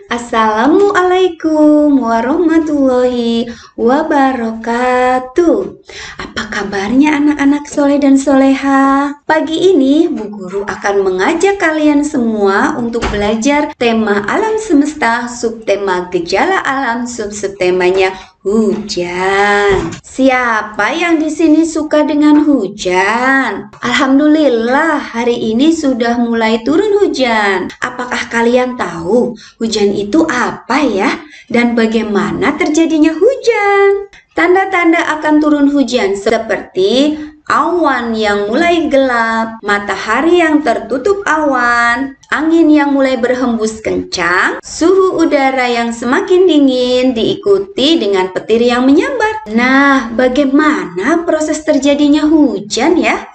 Assalamualaikum warahmatullahi wabarakatuh. Apa kabarnya anak-anak soleh dan soleha? Pagi ini Bu Guru akan mengajak kalian semua untuk belajar tema alam semesta, subtema gejala alam, subtemanya hujan. Siapa yang di sini suka dengan hujan? Alhamdulillah, hari ini sudah mulai turun hujan. Apakah kalian tahu hujan itu apa ya? Dan bagaimana terjadinya hujan? Tanda-tanda akan turun hujan seperti awan yang mulai gelap, matahari yang tertutup awan, angin yang mulai berhembus kencang, suhu udara yang semakin dingin diikuti dengan petir yang menyambar. Nah, bagaimana proses terjadinya hujan ya?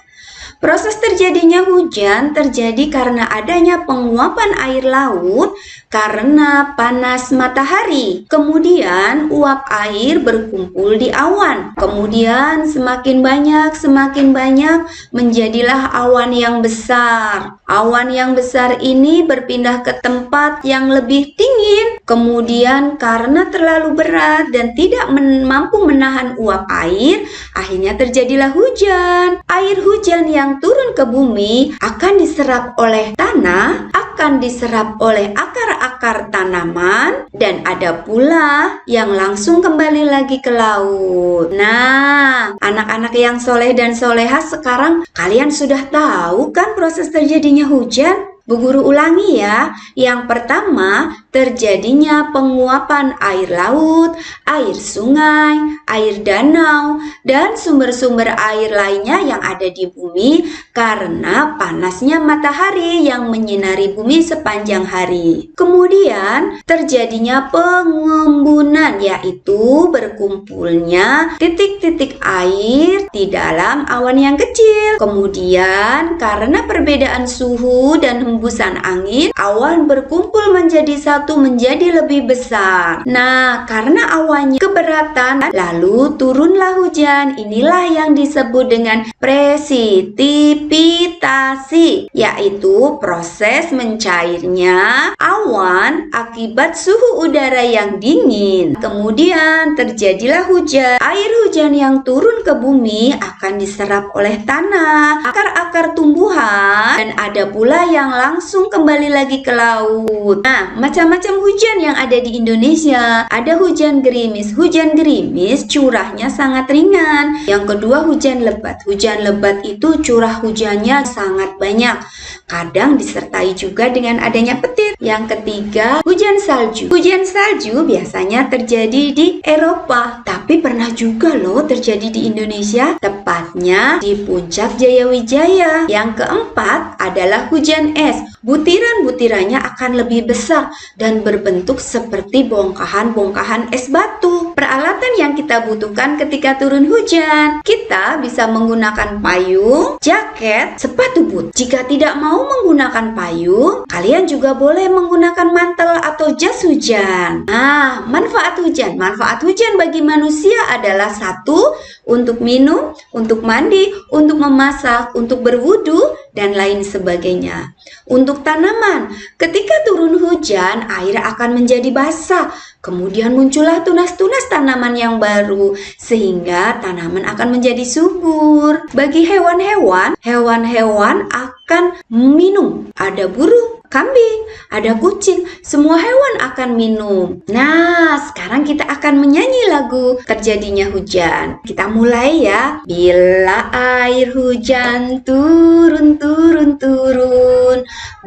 Proses terjadinya hujan terjadi karena adanya penguapan air laut karena panas matahari. Kemudian uap air berkumpul di awan. Kemudian semakin banyak menjadilah awan yang besar. Awan yang besar ini berpindah ke tempat yang lebih dingin. Kemudian karena terlalu berat dan tidak mampu menahan uap air, akhirnya terjadilah hujan. Air hujan yang turun ke bumi akan diserap oleh tanah, akan diserap oleh akar-akar tanaman, dan ada pula yang langsung kembali lagi ke laut. Nah, anak-anak yang soleh dan soleha, sekarang kalian sudah tahu kan proses terjadinya hujan? Bu Guru ulangi ya. Yang pertama, terjadinya penguapan air laut, air sungai, air danau, dan sumber-sumber air lainnya yang ada di bumi karena panasnya matahari yang menyinari bumi sepanjang hari. Kemudian, terjadinya pengembunan, yaitu berkumpulnya titik-titik air di dalam awan yang kecil. Kemudian, karena perbedaan suhu dan hembusan angin, awan berkumpul menjadi satu menjadi lebih besar. Nah, karena awannya keberatan, lalu turunlah hujan. Inilah yang disebut dengan presipitasi, yaitu proses mencairnya awan akibat suhu udara yang dingin. Kemudian terjadilah hujan. Air hujan yang turun ke bumi akan diserap oleh tanah, akar-akar tumbuhan, dan ada pula yang langsung kembali lagi ke laut. Nah, macam-macam hujan yang ada di Indonesia. Ada hujan gerimis. Hujan gerimis curahnya sangat ringan. Yang kedua, hujan lebat. Hujan lebat itu curah hujannya sangat banyak. Kadang disertai juga dengan adanya petir. Yang ketiga, hujan salju. Hujan salju biasanya terjadi di Eropa, tapi pernah juga loh terjadi di Indonesia, tepatnya di Puncak Jayawijaya. Yang keempat adalah hujan es. Butiran-butirannya akan lebih besar dan berbentuk seperti bongkahan-bongkahan es batu. Peralatan yang kita butuhkan ketika turun hujan, kita bisa menggunakan payung, jaket, sepatu boot. Jika tidak mau menggunakan payung, kalian juga boleh menggunakan mantel atau jas hujan. Nah, manfaat hujan. Manfaat hujan bagi manusia adalah satu, untuk minum, untuk mandi, untuk memasak, untuk berwudu, dan lain sebagainya. Untuk tanaman, ketika turun hujan, air akan menjadi basah. Kemudian muncullah tunas-tunas tanaman yang baru, sehingga tanaman akan menjadi subur. Bagi hewan-hewan, hewan-hewan akan minum. Ada burung, kambing, ada kucing, semua hewan akan minum. Nah, sekarang kita akan menyanyi lagu terjadinya hujan. Kita mulai ya. Bila air hujan turun,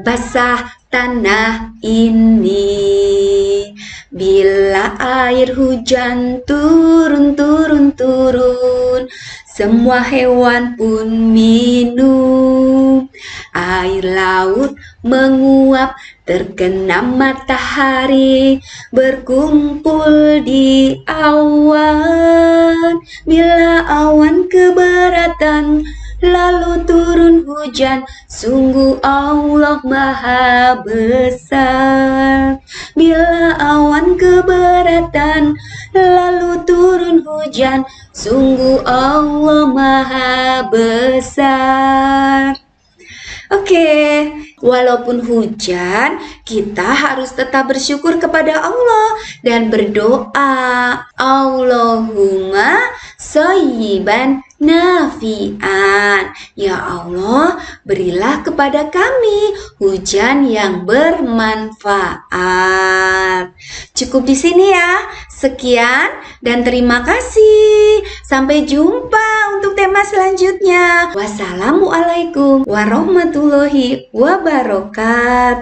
basah tanah ini. Bila air hujan turun, semua hewan pun minum. Air laut menguap terkena matahari, berkumpul di awan. Bila awan keberatan, lalu turun hujan, sungguh Allah Maha Besar. Bila awan keberatan, lalu turun hujan, sungguh Allah Maha Besar. Oke, Walaupun hujan, kita harus tetap bersyukur kepada Allah dan berdoa. Allahumma shayyiban nafi'an. Ya Allah, berilah kepada kami hujan yang bermanfaat. Cukup di sini ya. Sekian dan terima kasih. Sampai jumpa untuk tema selanjutnya. Wassalamualaikum warahmatullahi wabarakatuh.